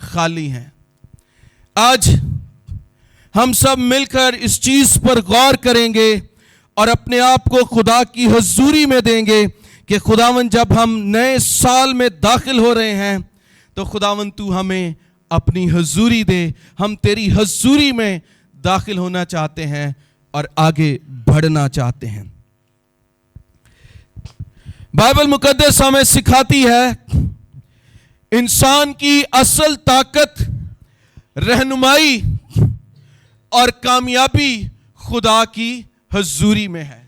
خالی ہیں. آج ہم سب مل کر اس چیز پر غور کریں گے اور اپنے آپ کو خدا کی حضوری میں دیں گے کہ خداوند جب ہم نئے سال میں داخل ہو رہے ہیں تو خداوند تو ہمیں اپنی حضوری دے. ہم تیری حضوری میں داخل ہونا چاہتے ہیں اور آگے بڑھنا چاہتے ہیں. بائبل مقدس ہمیں سکھاتی ہے انسان کی اصل طاقت، رہنمائی اور کامیابی خدا کی حضوری میں ہے.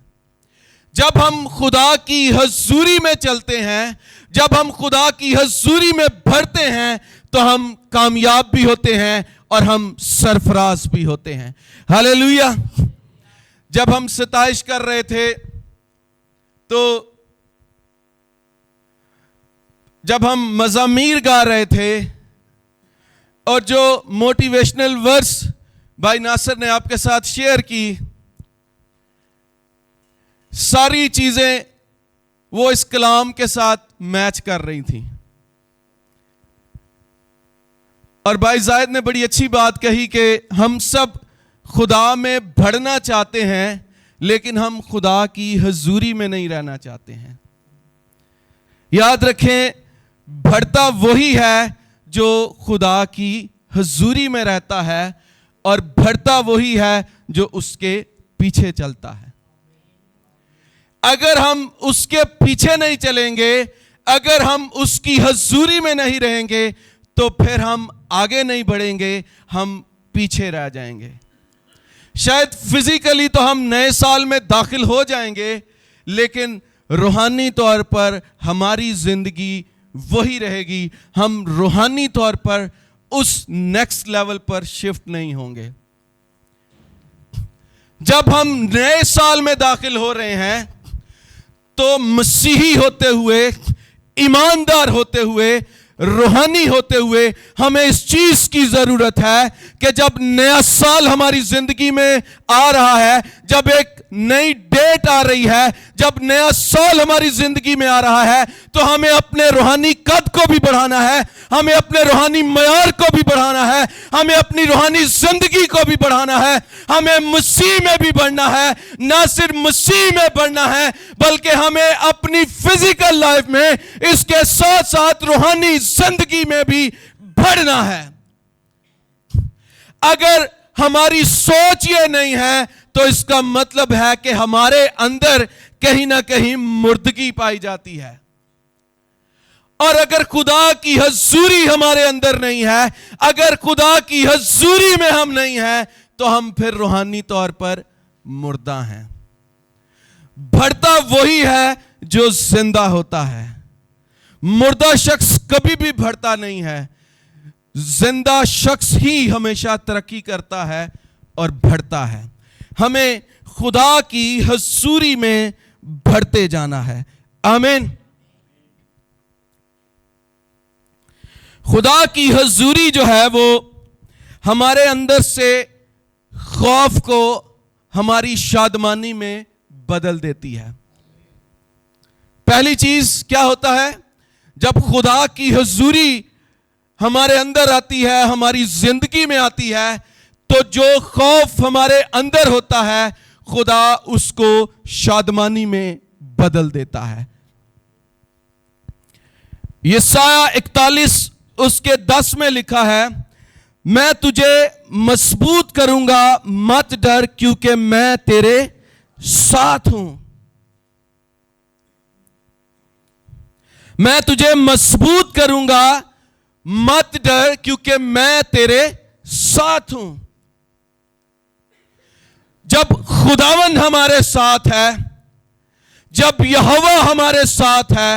جب ہم خدا کی حضوری میں چلتے ہیں، جب ہم خدا کی حضوری میں بڑھتے ہیں تو ہم کامیاب بھی ہوتے ہیں اور ہم سرفراز بھی ہوتے ہیں. ہاللیلویا. جب ہم ستائش کر رہے تھے تو جب ہم مزامیر گا رہے تھے اور جو موٹیویشنل ورس بھائی ناصر نے آپ کے ساتھ شیئر کی، ساری چیزیں وہ اس کلام کے ساتھ میچ کر رہی تھیں. اور بھائی زاہد نے بڑی اچھی بات کہی کہ ہم سب خدا میں بڑھنا چاہتے ہیں لیکن ہم خدا کی حضوری میں نہیں رہنا چاہتے ہیں. یاد رکھیں، بڑھتا وہی ہے جو خدا کی حضوری میں رہتا ہے اور بڑھتا وہی ہے جو اس کے پیچھے چلتا ہے. اگر ہم اس کے پیچھے نہیں چلیں گے، اگر ہم اس کی حضوری میں نہیں رہیں گے تو پھر ہم آگے نہیں بڑھیں گے، ہم پیچھے رہ جائیں گے. شاید فزیکلی تو ہم نئے سال میں داخل ہو جائیں گے لیکن روحانی طور پر ہماری زندگی وہی رہے گی. ہم روحانی طور پر اس نیکسٹ لیول پر شفٹ نہیں ہوں گے. جب ہم نئے سال میں داخل ہو رہے ہیں تو مسیحی ہوتے ہوئے، ایماندار ہوتے ہوئے، روحانی ہوتے ہوئے ہمیں اس چیز کی ضرورت ہے کہ جب نیا سال ہماری زندگی میں آ رہا ہے، جب ایک نئی ڈیٹ آ رہی ہے، جب نیا سال ہماری زندگی میں آ رہا ہے تو ہمیں اپنے روحانی قد کو بھی بڑھانا ہے، ہمیں اپنے روحانی معیار کو بھی بڑھانا ہے، ہمیں اپنی روحانی زندگی کو بھی بڑھانا ہے. ہمیں مسیح میں بھی بڑھنا ہے. نہ صرف مسیح میں بڑھنا ہے بلکہ ہمیں اپنی فزیکل لائف میں اس کے ساتھ ساتھ روحانی زندگی میں بھی بڑھنا ہے. اگر ہماری سوچ یہ نہیں ہے تو اس کا مطلب ہے کہ ہمارے اندر کہیں نہ کہیں مردگی پائی جاتی ہے. اور اگر خدا کی حضوری ہمارے اندر نہیں ہے، اگر خدا کی حضوری میں ہم نہیں ہیں تو ہم پھر روحانی طور پر مردہ ہیں. بڑھتا وہی ہے جو زندہ ہوتا ہے. مردہ شخص کبھی بھی بڑھتا نہیں ہے. زندہ شخص ہی ہمیشہ ترقی کرتا ہے اور بڑھتا ہے. ہمیں خدا کی حضوری میں بڑھتے جانا ہے. آمین. خدا کی حضوری جو ہے وہ ہمارے اندر سے خوف کو ہماری شادمانی میں بدل دیتی ہے. پہلی چیز کیا ہوتا ہے؟ جب خدا کی حضوری ہمارے اندر آتی ہے، ہماری زندگی میں آتی ہے، تو جو خوف ہمارے اندر ہوتا ہے خدا اس کو شادمانی میں بدل دیتا ہے. یسایہ 41 اس کے 10 میں لکھا ہے، میں تجھے مضبوط کروں گا، مت ڈر کیونکہ میں تیرے ساتھ ہوں. میں تجھے مضبوط کروں گا، مت ڈر کیونکہ میں تیرے ساتھ ہوں. جب خداوند ہمارے ساتھ ہے، جب یہوہ ہمارے ساتھ ہے،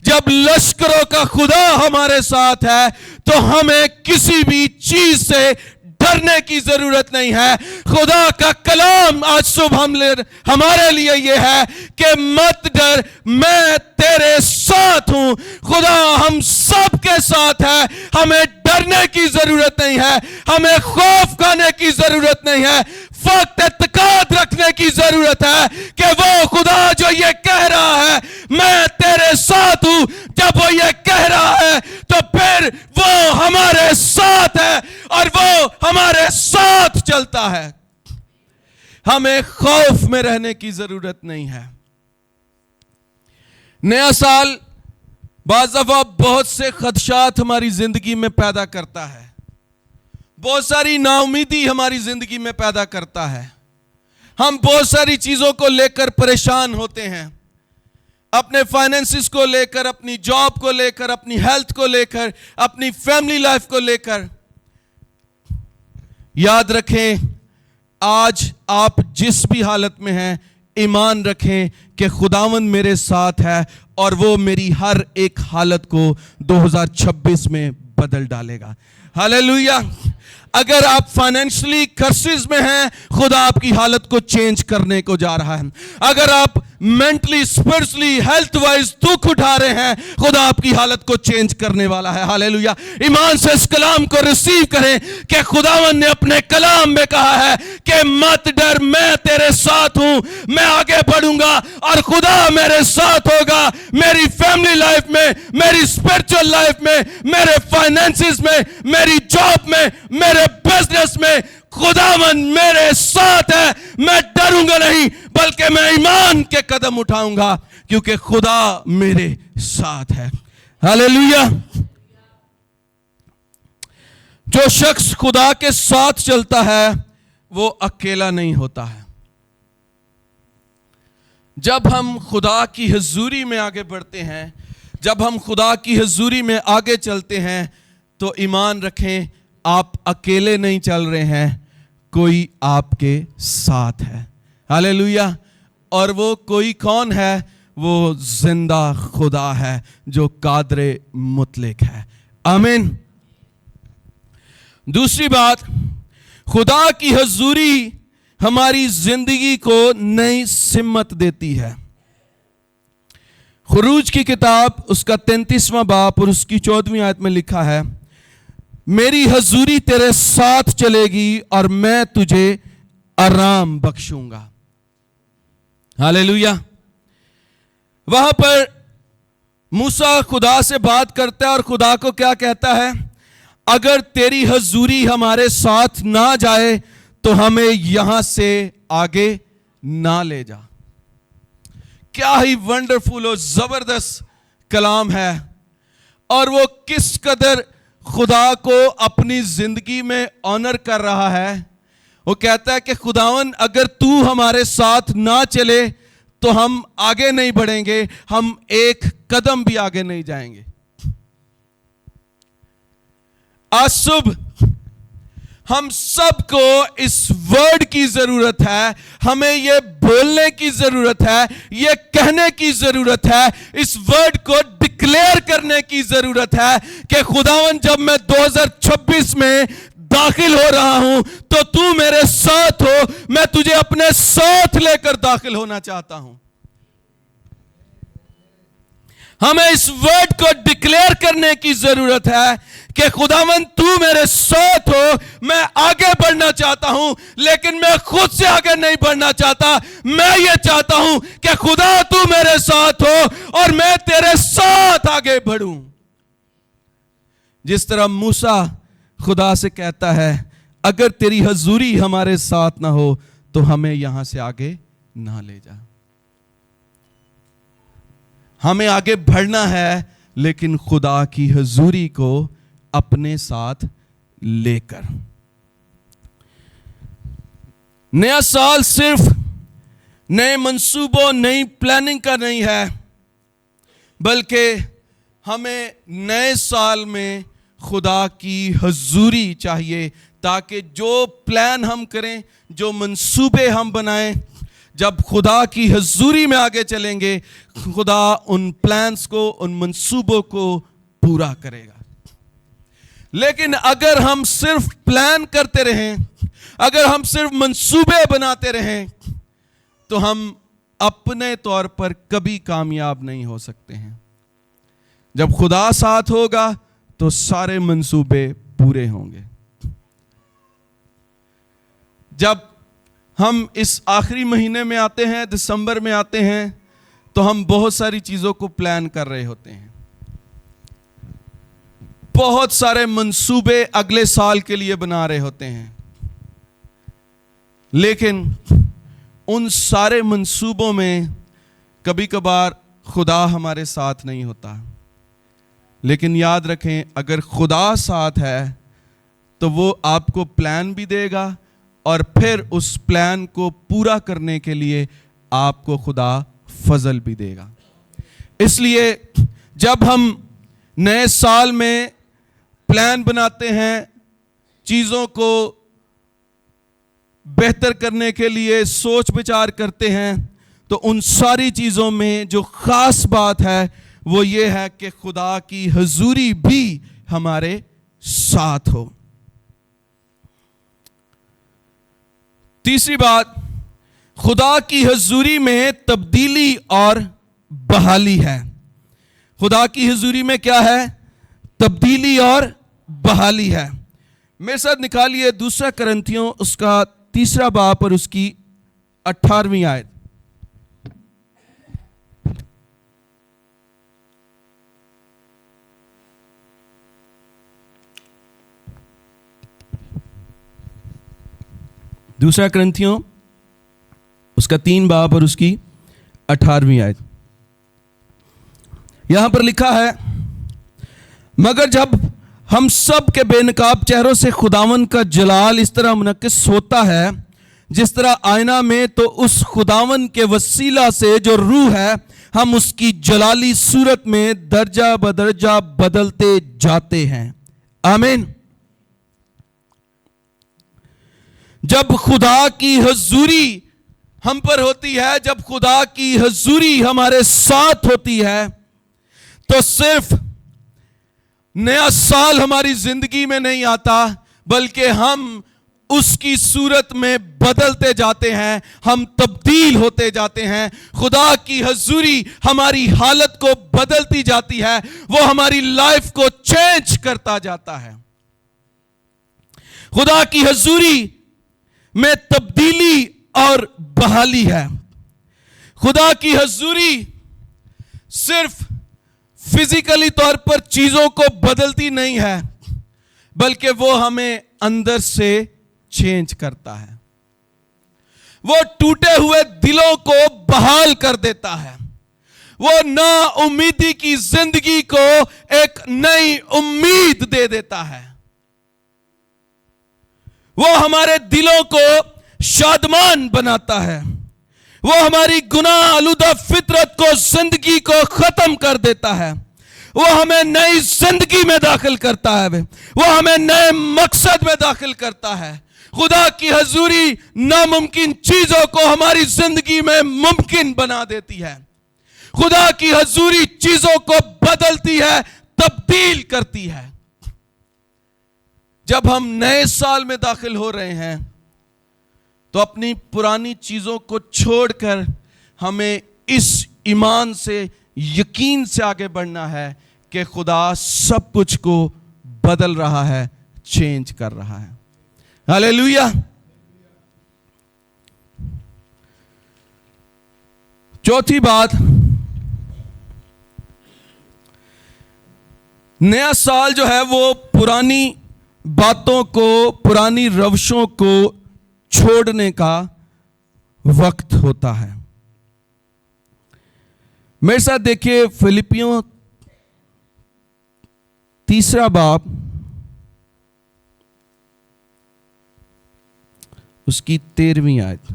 جب لشکروں کا خدا ہمارے ساتھ ہے تو ہمیں کسی بھی چیز سے ڈرنے کی ضرورت نہیں ہے. خدا کا کلام آج صبح ہمارے لیے یہ ہے کہ مت ڈر، میں تیرے ساتھ ہوں. خدا ہم سب کے ساتھ ہے. ہمیں ڈرنے کی ضرورت نہیں ہے، ہمیں خوف کھانے کی ضرورت نہیں ہے. فقط اعتقاد رکھنے کی ضرورت ہے کہ وہ خدا جو یہ کہہ رہا ہے میں تیرے ساتھ ہوں، جب وہ یہ کہہ رہا ہے تو پھر وہ ہمارے ساتھ ہے اور وہ ہمارے ساتھ چلتا ہے. ہمیں خوف میں رہنے کی ضرورت نہیں ہے. نیا سال بعض دفعہ بہت سے خدشات ہماری زندگی میں پیدا کرتا ہے. بہت ساری نا امیدی ہماری زندگی میں پیدا کرتا ہے. ہم بہت ساری چیزوں کو لے کر پریشان ہوتے ہیں. اپنے فائنینسز کو لے کر, اپنی جاب کو لے کر, اپنی ہیلتھ کو لے کر, اپنی فیملی لائف کو لے کر. یاد رکھیں, آج آپ جس بھی حالت میں ہیں, ایمان رکھیں کہ خداوند میرے ساتھ ہے اور وہ میری ہر ایک حالت کو 2026 میں بدل ڈالے گا. ہاللیلویا. اگر آپ فائنینشلی کرسز میں ہیں, خدا آپ کی حالت کو چینج کرنے کو جا رہا ہے. اگر آپ مینٹلی, اسپرچلی, ہیلتھ وائز دکھ اٹھا رہے ہیں, خدا آپ کی حالت کو چینج کرنے والا ہے. ہاللیلویا. ایمان سے اس کلام کو ریسیو کریں کہ خداوند نے اپنے کلام میں کہا ہے کہ مت ڈر, میں تیرے ساتھ ہوں, میں آگے بڑھوں گا اور خدا میرے ساتھ ہوگا. میری فیملی لائف میں, میری اسپرچل لائف میں, میرے فائنینسز میں, میری جاب میں, میرے بزنس میں خداوند میرے ساتھ ہے. میں ڈروں گا نہیں بلکہ میں ایمان کے قدم اٹھاؤں گا کیونکہ خدا میرے ساتھ ہے. ہاللیلویا. جو شخص خدا کے ساتھ چلتا ہے وہ اکیلا نہیں ہوتا ہے. جب ہم خدا کی حضوری میں آگے بڑھتے ہیں, جب ہم خدا کی حضوری میں آگے چلتے ہیں, تو ایمان رکھیں آپ اکیلے نہیں چل رہے ہیں, کوئی آپ کے ساتھ ہے. ہاللیلویا. اور وہ کوئی کون ہے؟ وہ زندہ خدا ہے جو قادر مطلق ہے. آمین. دوسری بات, خدا کی حضوری ہماری زندگی کو نئی سمت دیتی ہے. خروج کی کتاب اس کا 33واں باب اور اس کی 14ویں آیت میں لکھا ہے, میری حضوری تیرے ساتھ چلے گی اور میں تجھے آرام بخشوں گا. ہاللیلویا. وہاں پر موسیٰ خدا سے بات کرتا ہے اور خدا کو کیا کہتا ہے؟ اگر تیری حضوری ہمارے ساتھ نہ جائے تو ہمیں یہاں سے آگے نہ لے جا. کیا ہی ونڈرفل اور زبردست کلام ہے, اور وہ کس قدر خدا کو اپنی زندگی میں آنر کر رہا ہے. وہ کہتا ہے کہ خداوند اگر تو ہمارے ساتھ نہ چلے تو ہم آگے نہیں بڑھیں گے, ہم ایک قدم بھی آگے نہیں جائیں گے. آج صبح ہم سب کو اس ورڈ کی ضرورت ہے, ہمیں یہ بولنے کی ضرورت ہے, یہ کہنے کی ضرورت ہے, اس ورڈ کو ڈکلیئر کرنے کی ضرورت ہے کہ خداوند جب میں 2026 میں داخل ہو رہا ہوں تو میرے ساتھ ہو, میں تجھے اپنے ساتھ لے کر داخل ہونا چاہتا ہوں. ہمیں اس ورڈ کو ڈکلیئر کرنے کی ضرورت ہے کہ خداوند تو میرے ساتھ ہو, میں آگے بڑھنا چاہتا ہوں, لیکن میں خود سے آگے نہیں بڑھنا چاہتا. میں یہ چاہتا ہوں کہ خدا تو میرے ساتھ ہو اور میں تیرے ساتھ آگے بڑھوں. جس طرح موسیٰ خدا سے کہتا ہے اگر تیری حضوری ہمارے ساتھ نہ ہو تو ہمیں یہاں سے آگے نہ لے جا. ہمیں آگے بڑھنا ہے لیکن خدا کی حضوری کو اپنے ساتھ لے کر. نیا سال صرف نئے منصوبوں, نئی پلاننگ کا نہیں ہے, بلکہ ہمیں نئے سال میں خدا کی حضوری چاہیے تاکہ جو پلان ہم کریں, جو منصوبے ہم بنائیں, جب خدا کی حضوری میں آگے چلیں گے خدا ان پلانز کو, ان منصوبوں کو پورا کرے گا. لیکن اگر ہم صرف پلان کرتے رہیں, اگر ہم صرف منصوبے بناتے رہیں تو ہم اپنے طور پر کبھی کامیاب نہیں ہو سکتے ہیں. جب خدا ساتھ ہوگا تو سارے منصوبے پورے ہوں گے. جب ہم اس آخری مہینے میں آتے ہیں, دسمبر میں آتے ہیں, تو ہم بہت ساری چیزوں کو پلان کر رہے ہوتے ہیں. بہت سارے منصوبے اگلے سال کے لیے بنا رہے ہوتے ہیں، لیکن ان سارے منصوبوں میں کبھی کبھار خدا ہمارے ساتھ نہیں ہوتا. لیکن یاد رکھیں، اگر خدا ساتھ ہے تو وہ آپ کو پلان بھی دے گا اور پھر اس پلان کو پورا کرنے کے لیے آپ کو خدا فضل بھی دے گا. اس لیے جب ہم نئے سال میں پلان بناتے ہیں، چیزوں کو بہتر کرنے کے لیے سوچ بچار کرتے ہیں، تو ان ساری چیزوں میں جو خاص بات ہے وہ یہ ہے کہ خدا کی حضوری بھی ہمارے ساتھ ہو. تیسری بات، خدا کی حضوری میں تبدیلی اور بحالی ہے. خدا کی حضوری میں کیا ہے؟ تبدیلی اور بحالی ہے. میرے ساتھ نکالیے 2 کرنتھیوں اس کا 3 باب اور اس کی 18ویں آیت. دوسرا کرنتھیوں اس کا 3 باب اور اس کی 18ویں آیت. یہاں پر لکھا ہے، مگر جب ہم سب کے بے نقاب چہروں سے خداوند کا جلال اس طرح منعکس ہوتا ہے جس طرح آئینہ میں، تو اس خداوند کے وسیلہ سے جو روح ہے، ہم اس کی جلالی صورت میں درجہ بدرجہ بدلتے جاتے ہیں. آمین. جب خدا کی حضوری ہم پر ہوتی ہے، جب خدا کی حضوری ہمارے ساتھ ہوتی ہے، تو صرف نیا سال ہماری زندگی میں نہیں آتا، بلکہ ہم اس کی صورت میں بدلتے جاتے ہیں، ہم تبدیل ہوتے جاتے ہیں. خدا کی حضوری ہماری حالت کو بدلتی جاتی ہے، وہ ہماری لائف کو چینج کرتا جاتا ہے. خدا کی حضوری میں تبدیلی اور بحالی ہے. خدا کی حضوری صرف فزیکلی طور پر چیزوں کو بدلتی نہیں ہے، بلکہ وہ ہمیں اندر سے چینج کرتا ہے. وہ ٹوٹے ہوئے دلوں کو بحال کر دیتا ہے. وہ نا امیدی کی زندگی کو ایک نئی امید دے دیتا ہے. وہ ہمارے دلوں کو شادمان بناتا ہے. وہ ہماری گناہ آلودہ فطرت کو، زندگی کو ختم کر دیتا ہے. وہ ہمیں نئی زندگی میں داخل کرتا ہے. وہ ہمیں نئے مقصد میں داخل کرتا ہے. خدا کی حضوری ناممکن چیزوں کو ہماری زندگی میں ممکن بنا دیتی ہے. خدا کی حضوری چیزوں کو بدلتی ہے، تبدیل کرتی ہے. جب ہم نئے سال میں داخل ہو رہے ہیں تو اپنی پرانی چیزوں کو چھوڑ کر ہمیں اس ایمان سے، یقین سے آگے بڑھنا ہے کہ خدا سب کچھ کو بدل رہا ہے، چینج کر رہا ہے. ہاللیلویا. چوتھی بات، نیا سال جو ہے وہ پرانی باتوں کو، پرانی روشوں کو چھوڑنے کا وقت ہوتا ہے. میرے ساتھ دیکھیے فلپیوں 3 باب اس کی 13ویں آیت.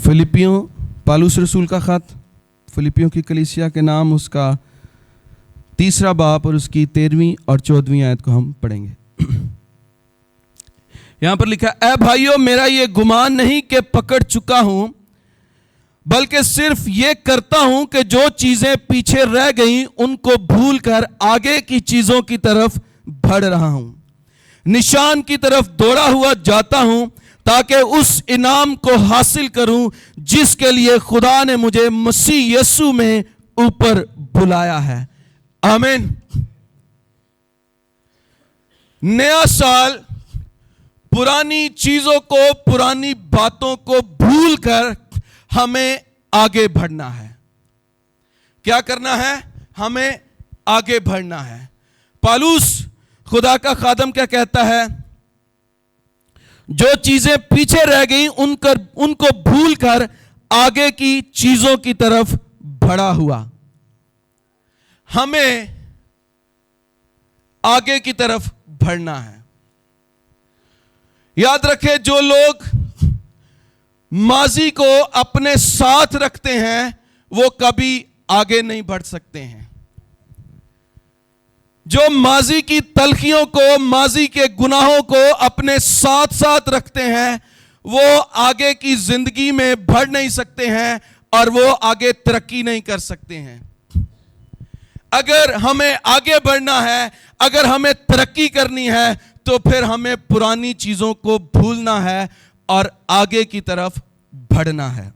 فلپیوں، پالوس رسول کا خط فلپیوں کی کلیسیا کے نام، اس کا 3 باب اور اس کی 13ویں اور 14ویں آیت کو ہم پڑھیں گے. یہاں پر لکھا، اے بھائیو، میرا یہ گمان نہیں کہ پکڑ چکا ہوں، بلکہ صرف یہ کرتا ہوں کہ جو چیزیں پیچھے رہ گئیں ان کو بھول کر آگے کی چیزوں کی طرف بڑھ رہا ہوں. نشان کی طرف دوڑا ہوا جاتا ہوں تاکہ اس انعام کو حاصل کروں جس کے لیے خدا نے مجھے مسیح یسوع میں اوپر بلایا ہے. آمین. نیا سال پرانی چیزوں کو، پرانی باتوں کو بھول کر ہمیں آگے بڑھنا ہے. کیا کرنا ہے؟ ہمیں آگے بڑھنا ہے. پالوس خدا کا خادم کیا کہتا ہے؟ جو چیزیں پیچھے رہ گئیں ان کو بھول کر آگے کی چیزوں کی طرف بڑھا ہوا. ہمیں آگے کی طرف بڑھنا ہے. یاد رکھیں، جو لوگ ماضی کو اپنے ساتھ رکھتے ہیں وہ کبھی آگے نہیں بڑھ سکتے ہیں. جو ماضی کی تلخیوں کو، ماضی کے گناہوں کو اپنے ساتھ ساتھ رکھتے ہیں وہ آگے کی زندگی میں بڑھ نہیں سکتے ہیں اور وہ آگے ترقی نہیں کر سکتے ہیں. اگر ہمیں آگے بڑھنا ہے، اگر ہمیں ترقی کرنی ہے تو پھر ہمیں پرانی چیزوں کو بھولنا ہے اور آگے کی طرف بڑھنا ہے.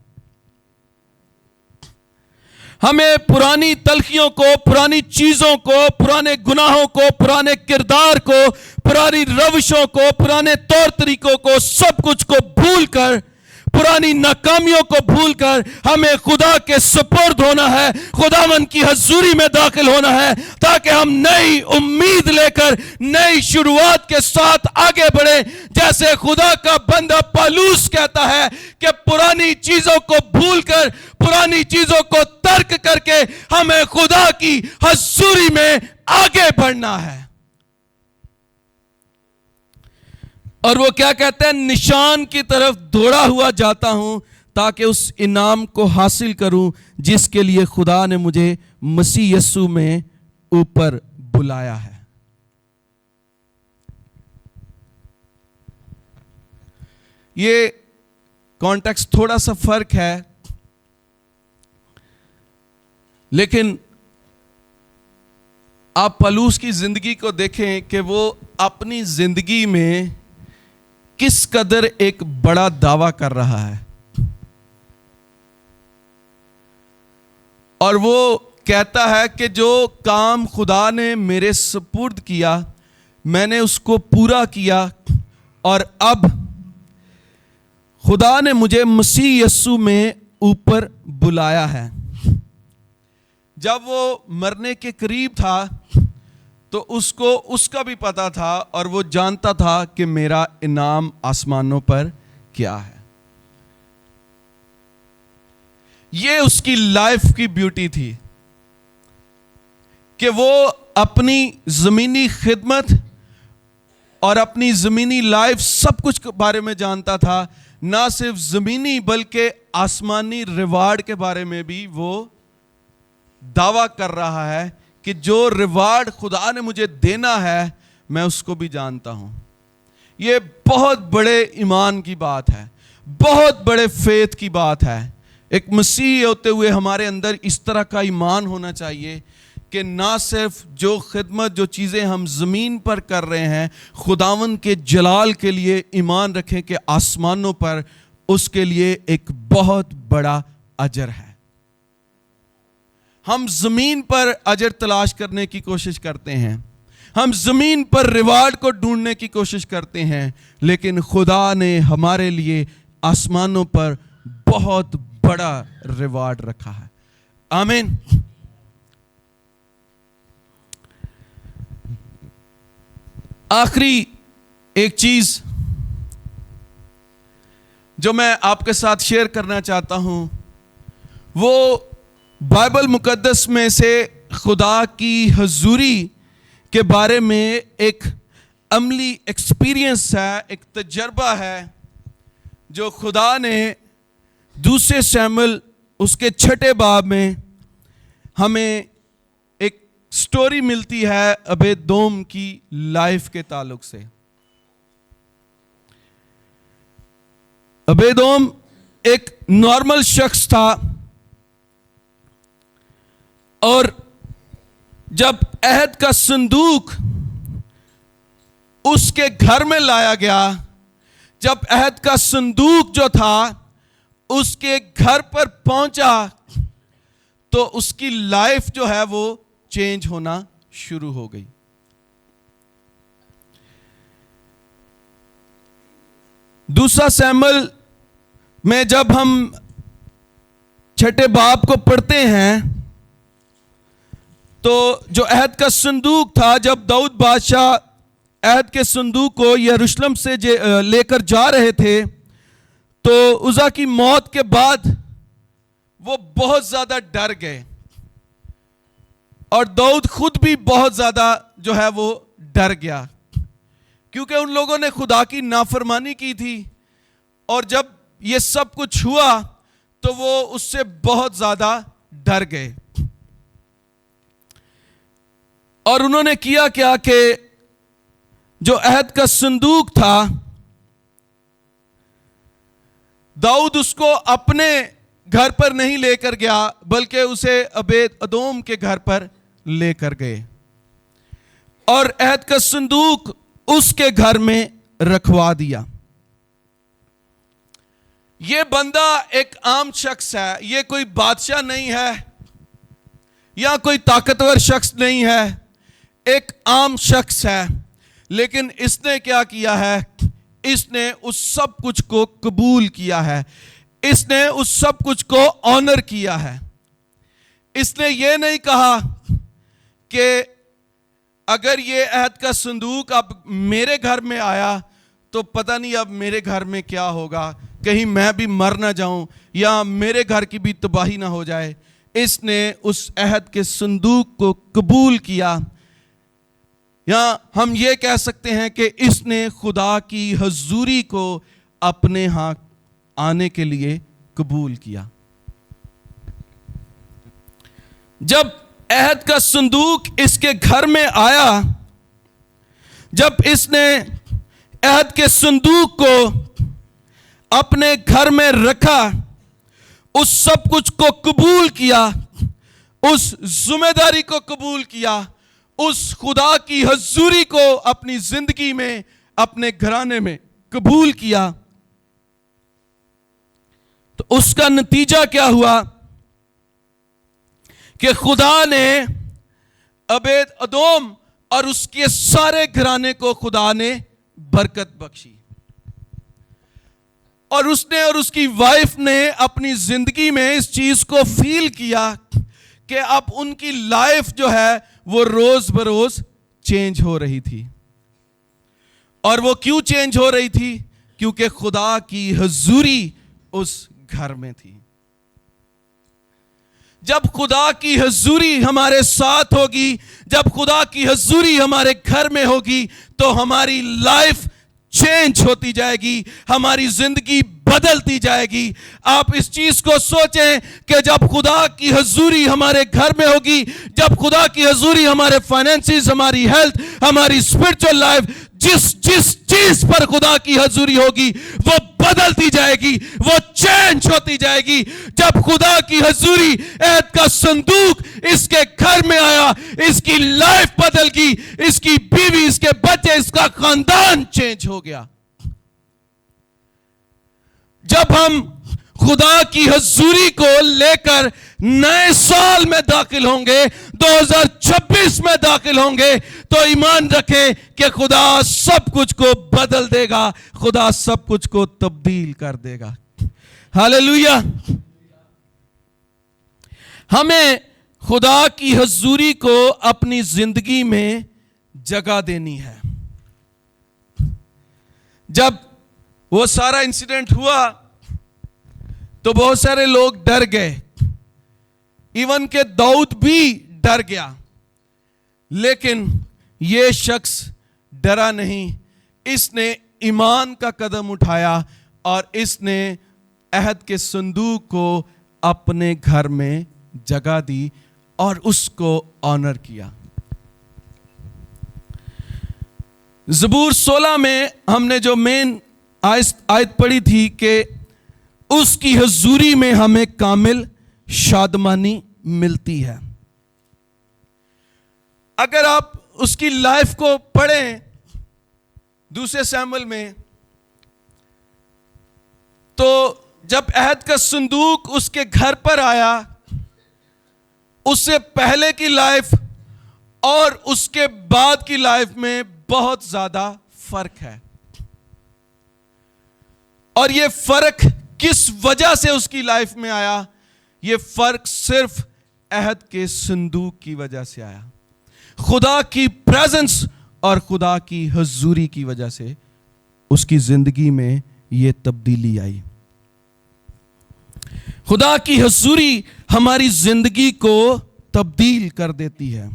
ہمیں پرانی تلخیوں کو، پرانی چیزوں کو، پرانے گناہوں کو، پرانے کردار کو، پرانی روشوں کو، پرانے طور طریقوں کو، سب کچھ کو بھول کر، پرانی ناکامیوں کو بھول کر ہمیں خدا کے سپرد ہونا ہے، خداوند کی حضوری میں داخل ہونا ہے تاکہ ہم نئی امید لے کر نئی شروعات کے ساتھ آگے بڑھیں. جیسے خدا کا بندہ پالوس کہتا ہے کہ پرانی چیزوں کو بھول کر، پرانی چیزوں کو ترک کر کے ہمیں خدا کی حضوری میں آگے بڑھنا ہے. اور وہ کیا کہتے ہیں؟ نشان کی طرف دوڑا ہوا جاتا ہوں تاکہ اس انعام کو حاصل کروں جس کے لیے خدا نے مجھے مسیح یسوع میں اوپر بلایا ہے. یہ کانٹیکسٹ تھوڑا سا فرق ہے، لیکن آپ پالوس کی زندگی کو دیکھیں کہ وہ اپنی زندگی میں کس قدر ایک بڑا دعویٰ کر رہا ہے. اور وہ کہتا ہے کہ جو کام خدا نے میرے سپرد کیا میں نے اس کو پورا کیا، اور اب خدا نے مجھے مسیح یسوع میں اوپر بلایا ہے. جب وہ مرنے کے قریب تھا تو اس کو اس کا بھی پتا تھا اور وہ جانتا تھا کہ میرا انعام آسمانوں پر کیا ہے. یہ اس کی لائف کی بیوٹی تھی کہ وہ اپنی زمینی خدمت اور اپنی زمینی لائف سب کچھ کے بارے میں جانتا تھا. نہ صرف زمینی بلکہ آسمانی ریوارڈ کے بارے میں بھی وہ دعویٰ کر رہا ہے کہ جو ریوارڈ خدا نے مجھے دینا ہے میں اس کو بھی جانتا ہوں. یہ بہت بڑے ایمان کی بات ہے، بہت بڑے فیتھ کی بات ہے. ایک مسیحی ہوتے ہوئے ہمارے اندر اس طرح کا ایمان ہونا چاہیے کہ نہ صرف جو خدمت، جو چیزیں ہم زمین پر کر رہے ہیں خداوند کے جلال کے لیے ایمان رکھیں کہ آسمانوں پر اس کے لیے ایک بہت بڑا اجر ہے. ہم زمین پر اجر تلاش کرنے کی کوشش کرتے ہیں، ہم زمین پر ریوارڈ کو ڈھونڈنے کی کوشش کرتے ہیں، لیکن خدا نے ہمارے لیے آسمانوں پر بہت بڑا ریوارڈ رکھا ہے. آمین. آخری ایک چیز جو میں آپ کے ساتھ شیئر کرنا چاہتا ہوں وہ بائبل مقدس میں سے خدا کی حضوری کے بارے میں ایک عملی ایکسپیرینس ہے، ایک تجربہ ہے جو خدا نے دوسرے شموئیل اس کے 6 باب میں ہمیں ایک سٹوری ملتی ہے عبیدوم کی لائف کے تعلق سے. عبیدوم ایک نارمل شخص تھا، اور جب عہد کا صندوق اس کے گھر میں لایا گیا، جب عہد کا صندوق جو تھا اس کے گھر پر پہنچا تو اس کی لائف جو ہے وہ چینج ہونا شروع ہو گئی. دوسرا سیموئیل میں جب ہم چھٹے باب کو پڑھتے ہیں تو جو عہد کا صندوق تھا، جب داؤد بادشاہ عہد کے صندوق کو یروشلم سے لے کر جا رہے تھے تو عزا کی موت کے بعد وہ بہت زیادہ ڈر گئے، اور داؤد خود بھی بہت زیادہ جو ہے وہ ڈر گیا، کیونکہ ان لوگوں نے خدا کی نافرمانی کی تھی، اور جب یہ سب کچھ ہوا تو وہ اس سے بہت زیادہ ڈر گئے۔ اور انہوں نے کیا کیا کہ جو عہد کا صندوق تھا، داؤد اس کو اپنے گھر پر نہیں لے کر گیا بلکہ اسے عبید ادوم کے گھر پر لے کر گئے، اور عہد کا صندوق اس کے گھر میں رکھوا دیا۔ یہ بندہ ایک عام شخص ہے، یہ کوئی بادشاہ نہیں ہے یا کوئی طاقتور شخص نہیں ہے، ایک عام شخص ہے، لیکن اس نے کیا کیا ہے؟ اس نے اس سب کچھ کو قبول کیا ہے، اس نے اس سب کچھ کو آنر کیا ہے۔ اس نے یہ نہیں کہا کہ اگر یہ عہد کا صندوق اب میرے گھر میں آیا تو پتہ نہیں اب میرے گھر میں کیا ہوگا، کہیں میں بھی مر نہ جاؤں یا میرے گھر کی بھی تباہی نہ ہو جائے۔ اس نے اس عہد کے صندوق کو قبول کیا، یا ہم یہ کہہ سکتے ہیں کہ اس نے خدا کی حضوری کو اپنے ہاں آنے کے لیے قبول کیا۔ جب عہد کا صندوق اس کے گھر میں آیا، جب اس نے عہد کے صندوق کو اپنے گھر میں رکھا، اس سب کچھ کو قبول کیا، اس ذمہ داری کو قبول کیا، اس خدا کی حضوری کو اپنی زندگی میں، اپنے گھرانے میں قبول کیا، تو اس کا نتیجہ کیا ہوا کہ خدا نے عبید ادوم اور اس کے سارے گھرانے کو خدا نے برکت بخشی، اور اس نے اور اس کی وائف نے اپنی زندگی میں اس چیز کو فیل کیا کہ اب ان کی لائف جو ہے وہ روز بروز چینج ہو رہی تھی۔ اور وہ کیوں چینج ہو رہی تھی؟ کیونکہ خدا کی حضوری اس گھر میں تھی۔ جب خدا کی حضوری ہمارے ساتھ ہوگی، جب خدا کی حضوری ہمارے گھر میں ہوگی تو ہماری لائف چینج ہوتی جائے گی، ہماری زندگی بدلتی جائے گی۔ آپ اس چیز کو سوچیں کہ جب خدا کی حضوری ہمارے گھر میں ہوگی، جب خدا کی حضوری ہمارے فائنینسز، ہماری ہیلتھ، ہماری اسپرچل لائف، جس چیز پر خدا کی حضوری ہوگی وہ بدلتی جائے گی، وہ چینج ہوتی جائے گی۔ جب خدا کی حضوری عہد کا صندوق اس کے گھر میں آیا، اس کی لائف بدل گئی، اس کی بیوی، اس کے بچے، اس کا خاندان چینج ہو گیا۔ جب ہم خدا کی حضوری کو لے کر نئے سال میں داخل ہوں گے، 2026 میں داخل ہوں گے، تو ایمان رکھیں کہ خدا سب کچھ کو بدل دے گا، خدا سب کچھ کو تبدیل کر دے گا۔ ہاللیلویا۔ ہمیں خدا کی حضوری کو اپنی زندگی میں جگہ دینی ہے۔ جب وہ سارا انسیڈنٹ ہوا تو بہت سارے لوگ ڈر گئے، ایون کہ داؤد بھی ڈر گیا، لیکن یہ شخص ڈرا نہیں، اس نے ایمان کا قدم اٹھایا اور اس نے عہد کے صندوق کو اپنے گھر میں جگہ دی اور اس کو آنر کیا۔ زبور 16 میں ہم نے جو مین آیت پڑھی تھی کہ اس کی حضوری میں ہمیں کامل شادمانی ملتی ہے۔ اگر آپ اس کی لائف کو پڑھیں دوسرے سیموئیل میں، تو جب عہد کا صندوق اس کے گھر پر آیا، اس سے پہلے کی لائف اور اس کے بعد کی لائف میں بہت زیادہ فرق ہے، اور یہ فرق کس وجہ سے اس کی لائف میں آیا؟ یہ فرق صرف عہد کے صندوق کی وجہ سے آیا. خدا کی پریزنس اور خدا کی حضوری کی وجہ سے اس کی زندگی میں یہ تبدیلی آئی. خدا کی حضوری ہماری زندگی کو تبدیل کر دیتی ہے.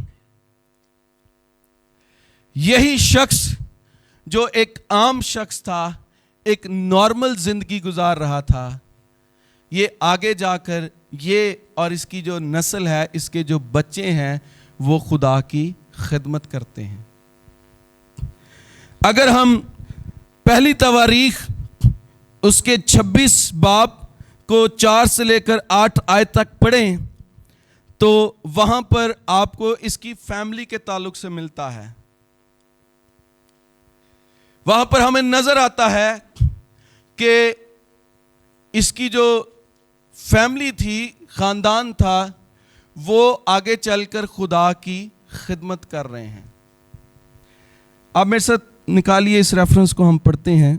یہی شخص جو ایک عام شخص تھا, ایک نارمل زندگی گزار رہا تھا, یہ آگے جا کر یہ اور اس کی جو نسل ہے, اس کے جو بچے ہیں, وہ خدا کی خدمت کرتے ہیں. اگر ہم پہلی تواریخ اس کے 26 باب کو 4 سے لے کر 8 آیت تک پڑھیں تو وہاں پر آپ کو اس کی فیملی کے تعلق سے ملتا ہے. وہاں پر ہمیں نظر آتا ہے کہ اس کی جو فیملی تھی, خاندان تھا, وہ آگے چل کر خدا کی خدمت کر رہے ہیں. آپ میرے ساتھ نکالیے اس ریفرنس کو, ہم پڑھتے ہیں.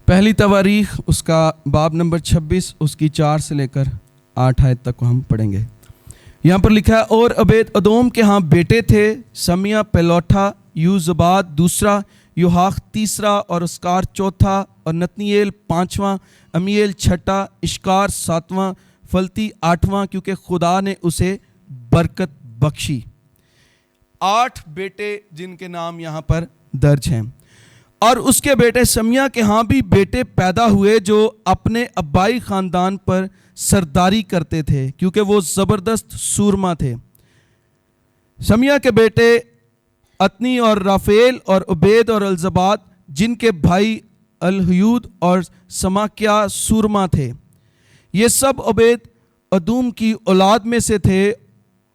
پہلی تواریخ اس کا باب نمبر 26 اس کی 4 سے لے کر 8 آیت تک کو ہم پڑھیں گے. یہاں پر لکھا ہے, اور عبید ادوم کے ہاں بیٹے تھے, سمیہ پہلوٹا, یوزباد دوسرا, یوحاق تیسرا, اور اسکار چوتھا, اور نتنیل پانچواں, امیل چھٹا, اشکار ساتواں, فلتی آٹھواں, کیونکہ خدا نے اسے برکت بخشی. 8 بیٹے جن کے نام یہاں پر درج ہیں. اور اس کے بیٹے سمیہ کے ہاں بھی بیٹے پیدا ہوئے جو اپنے ابائی خاندان پر سرداری کرتے تھے, کیونکہ وہ زبردست سورما تھے. سمیہ کے بیٹے اتنی اور رافیل اور عبید اور الزباد, جن کے بھائی الہیود اور سماکیا سورما تھے. یہ سب عبید ادوم کی اولاد میں سے تھے.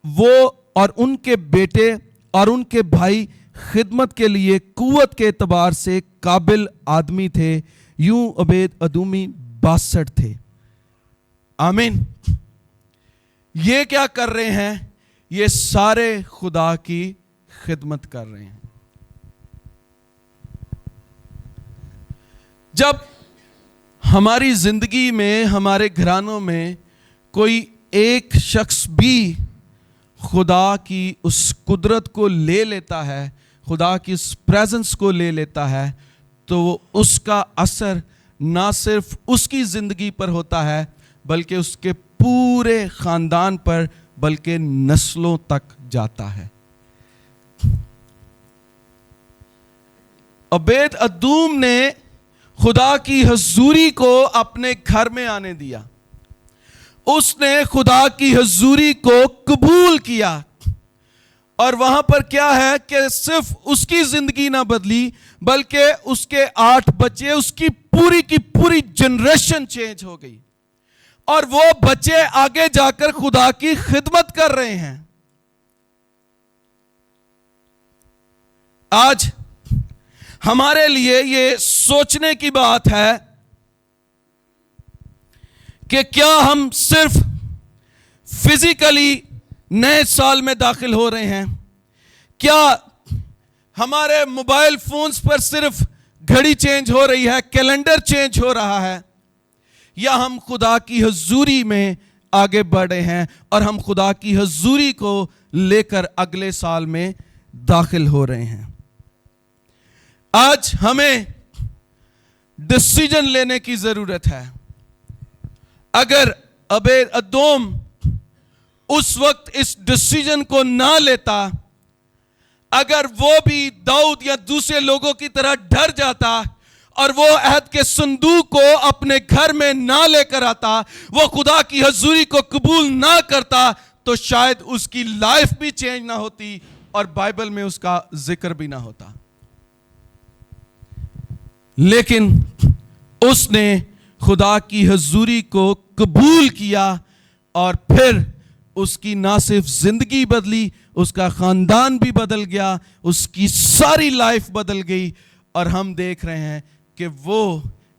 وہ اور ان کے بیٹے اور ان کے بھائی خدمت کے لیے قوت کے اعتبار سے قابل آدمی تھے. یوں عبید ادومی 62 تھے. آمین. یہ کیا کر رہے ہیں؟ یہ سارے خدا کی خدمت کر رہے ہیں. جب ہماری زندگی میں, ہمارے گھرانوں میں کوئی ایک شخص بھی خدا کی اس قدرت کو لے لیتا ہے, خدا کی اس پریزنس کو لے لیتا ہے, تو اس کا اثر نہ صرف اس کی زندگی پر ہوتا ہے بلکہ اس کے پورے خاندان پر, بلکہ نسلوں تک جاتا ہے. عبید ادوم نے خدا کی حضوری کو اپنے گھر میں آنے دیا. اس نے خدا کی حضوری کو قبول کیا, اور وہاں پر کیا ہے کہ صرف اس کی زندگی نہ بدلی بلکہ اس کے 8 بچے, اس کی پوری جنریشن چینج ہو گئی, اور وہ بچے آگے جا کر خدا کی خدمت کر رہے ہیں. آج ہمارے لیے یہ سوچنے کی بات ہے کہ کیا ہم صرف فزیکلی نئے سال میں داخل ہو رہے ہیں, کیا ہمارے موبائل فونز پر صرف گھڑی چینج ہو رہی ہے, کیلنڈر چینج ہو رہا ہے, یا ہم خدا کی حضوری میں آگے بڑھے ہیں اور ہم خدا کی حضوری کو لے کر اگلے سال میں داخل ہو رہے ہیں. آج ہمیں ڈیسیجن لینے کی ضرورت ہے. اگر عبید ادوم اس وقت اس ڈیسیجن کو نہ لیتا, اگر وہ بھی داؤد یا دوسرے لوگوں کی طرح ڈر جاتا اور وہ عہد کے صندوق کو اپنے گھر میں نہ لے کر آتا, وہ خدا کی حضوری کو قبول نہ کرتا, تو شاید اس کی لائف بھی چینج نہ ہوتی اور بائبل میں اس کا ذکر بھی نہ ہوتا. لیکن اس نے خدا کی حضوری کو قبول کیا, اور پھر اس کی نہ صرف زندگی بدلی, اس کا خاندان بھی بدل گیا, اس کی ساری لائف بدل گئی, اور ہم دیکھ رہے ہیں کہ وہ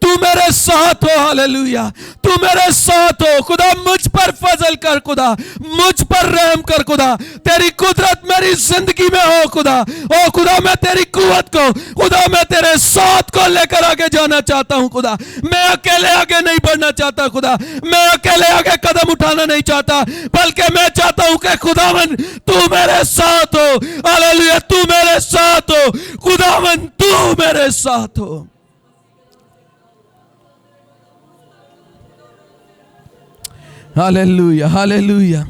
تو میرے ساتھ ہو. ہاللویا. تو میرے ساتھ ہو خدا. مجھ پر فضل کر خدا. مجھ پر رحم کر خدا. تیری قدرت میری زندگی میں ہو خدا. او خدا میں تیری قوت کو خدا میں تیرے ساتھ کو لے کر آگے جانا چاہتا ہوں خدا. میں اکیلے آگے نہیں بڑھنا چاہتا خدا. میں اکیلے آگے قدم اٹھانا نہیں چاہتا, بلکہ میں چاہتا ہوں کہ خداوند تو میرے ساتھ ہو. ہاللویا. تو میرے ساتھ ہو خداوند. تو میرے ساتھ ہو. ہاللویا. ہاللویا.